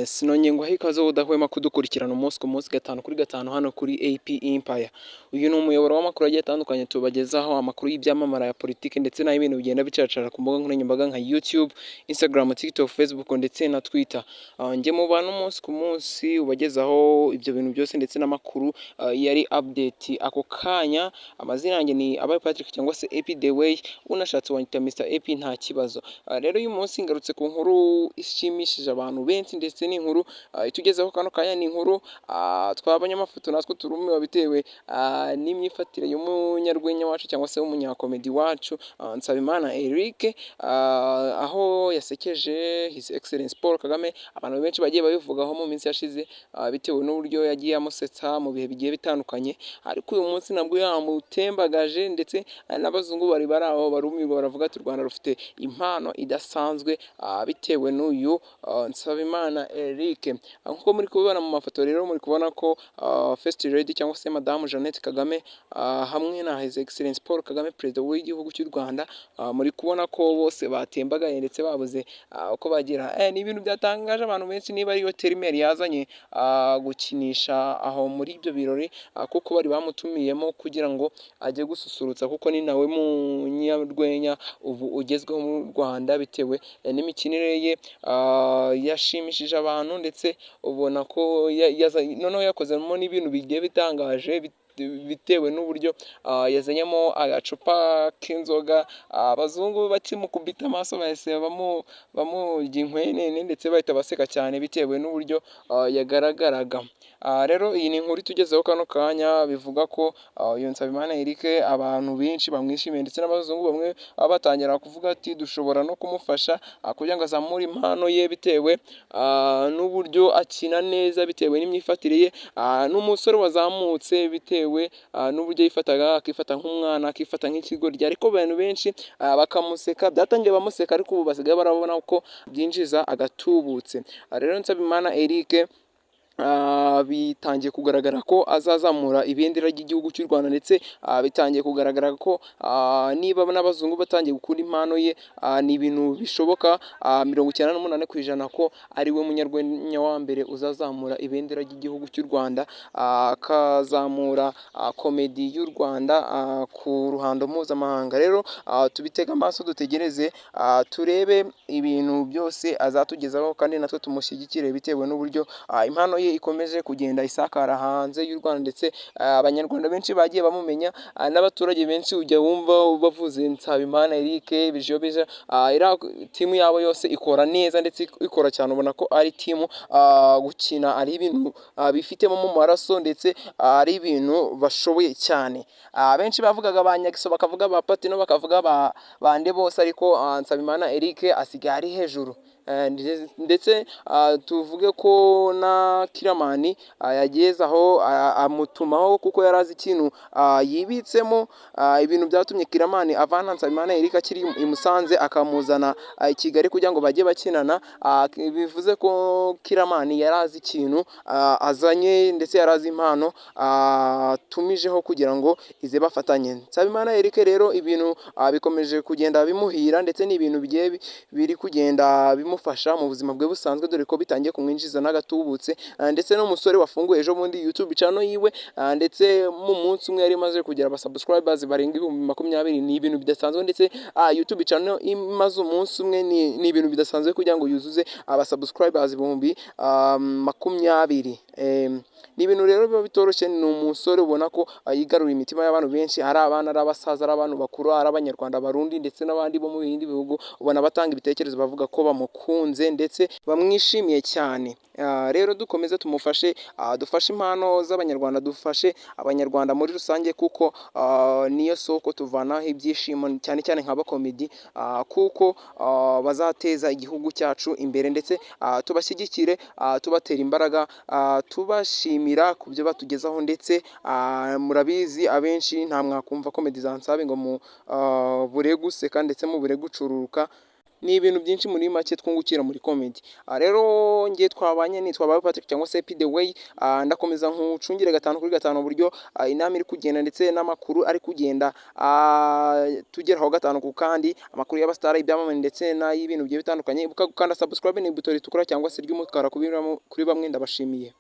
Sinongeye nguhaye ikaze wowe udahwema kudukurikirana umunsi ku munsi gatanu kuri gatanu hano kuri AP Empire. Uyu ni umuyoboro w'amakuru agiye atandukanye tubagezaho amakuru y'ibyamamara ya politiki ndetse n'ay'ibintu bigenda bicacara ku mbuga nkoranyambaga nka YouTube, Instagram, TikTok, Facebook ndetse na Twitter. Njye mubana umunsi ku munsi ubagezaho ibyo bintu byose ndetse n'amakuru yari update ako kanya. Amazina yanjye ni Abayo Patrick cyangwa se AP The Way, unashatse wanyita Mr AP nta kibazo. Rero uyu munsi ngarutse ku nkuru ishimishije abantu benshi ndetse n'inkuru itugezeho kano kanya. Ni inkuru twabonye amafoto natwe turumiwe bitewe n'imyifatire y'umunyarwenya wacu cyangwa se w'umunyakomedi wacu Nsabimana Eric, aho yasekeje His Excellence Paul Kagame. Abantu benshi bagiye babivugaho mu minsi yashize bitewe n'uburyo yagiye amusetsa mu bihe bigiye bitandukanye, ariko uyu munsi nabwo yamutembagaje ndetse n'abazungu bari aho barumirwa baravuga ati u Rwanda rufite impano idasanzwe bitewe n'uyu Nsabimana Eric. Nk'uko muri kubibona mu mafoto rero muri kubona ko First Lady cyangwa se Madamu Jeannette Kagame hamwe na His Excellence Paul Kagame perezida w'igihugu cy'u Rwanda, muri kubona ko bose batembagaye ndetse babuze uko bagira. Ni ibintu byatangaje abantu benshi niba ariyo terimeri yazanye gukinisha aho muri ibyo birori, kuko bari bamutumiyemo kugira ngo ajye gususurutsa, kuko ni nawe munyarwenya ubu ugezweho mu Rwanda bitewe n'imikinire ye. Yashimishije abantu ndetse ubona ko noneho yakozemo n'ibintu bigiye bitangaje bitewe n'uburyo yazanyemo agacupa k'inzoga. Abazungu bakimukubita amaso bahise bamujya inkwenene ndetse bahita baseka cyane bitewe n'uburyo yagaragaraga. Rero iyi ni inkuru itugezeho kano kanya, bivuga ko uyu Nsabimana Eric abantu benshi bamwishimiye ndetse n'abazungu bamwe batangira kuvuga ati dushobora no kumufasha kugira ngo azamure impano ye bitewe n'uburyo akina neza, bitewe n'imyifatire ye. N'umusore wazamutse bitewe n'uburyo yifataga, akifata nk'umwana, akifata nk'ikigoryi, ariko abantu benshi bakamuseka. Byatangiye bamuseka ariko ubu basigaye barabona ko byinjiza agatubutse. Rero Nsabimana Eric bitangiye kugaragara ko azazamura ibendera ry'igihugu cy'u Rwanda, ndetse bitangiye kugaragara ko niba n'abazungu batangiye gukunda impano ye, ni ibintu bishoboka 98% ko ari we munyarwenya wa mbere uzazamura ibendera ry'igihugu cy'u Rwanda, akazamura komedi y'u Rwanda ku ruhando mpuzamahanga. Rero tubitega amaso dutegereze turebe ibintu byose azatugezaho, kandi natwe tumushyigikire bitewe n'uburyo impano ye ikomeje kugenda isakara hanze y'u Rwanda, ndetse abanyarwanda benshi bagiye bamumenya, n'abaturage benshi ujya wumva bavuze Nsabimana Eric bijobeja. Timu yabo yose ikora neza ndetse ikora cyane, ubona ko ari timu gukina ari ibintu bifitemo mu maraso ndetse ari ibintu bashoboye cyane. Benshi bavugaga ba Nyagiso, bakavuga ba Patino, bakavuga bande bose, ariko Nsabimana Eric asigaye ari hejuru. Ndetse tuvuge ko na Kiramani yageze aho amutumaho, kuko yari azi ikintu yibitsemo. Ibintu byatumye Kiramani avana Nsabimana Eric akiri i Musanze akamuzana i Kigali kugira ngo bajye bakinana. Bivuze ko Kiramani yari azi ikintu azanye, ndetse yari azi impano atumijeho kugira ngo ize bafatanye. Nsabimana Eric rero ibintu bikomeje kugenda bimuhira, ndetse n'ibintu bigiye biri kugenda bimufasha mu buzima bwe busanzwe, dore ko bitangiye kumwinjiza n'agatubutse. Ndetse n'umusore wafunguye ejo bundi YouTube channel yiwe, ndetse mu munsi umwe yari imaze kugira abasubscribers barenga 20,000. Ni ibintu bidasanzwe, ndetse YouTube channel imaze umunsi umwe ni ibintu bidasanzwe kugira ngo yuzuze abasubscribers 20,000. Ni ibintu rero biba bitoroshye. Ni umusore ubona ko yigarura imitima y'abantu benshi, ari abana, ari abasaza, ari abantu bakuru, ari abanyarwanda, abarundi ndetse n'abandi bo mu bindi bihugu. Ubona batanga ibitekerezo bavuga ko bamukunze ndetse bamwishimiye cyane. Rero dukomeze tumufashe, dufashe impano z'abanyarwanda, dufashe abanyarwanda muri rusange, kuko niyo soko tuvanaho ibyishimo, cyane cyane nk'abakomedi, kuko bazateza igihugu cyacu imbere, ndetse tubashyigikire, tubatera imbaraga, tubashimira ku byo batugezaho. Ndetse murabizi abenshi nta mwakumva komedi za Nsabe ngo mu bure guseka ndetse mu bure gucururuka. ni ibintu byinshi muri make twungukira muri comedy. Rero ngiye twabanye nitwa Bayo Patrick cyangwa se P the way, ndakomeza nkucungire gatanu kuri gatanu uburyo inama iri kugenda ndetse n'amakuru ari kugenda tugeraho gatanu ku kandi, amakuru y'abasitari, ibyamamare ndetse n'ay'ibintu bigiye bitandukanye. Ibuka gukanda subscribe ni ibuto ritukura cyangwa se ry'umukara kuri bamwe. Ndabashimiye.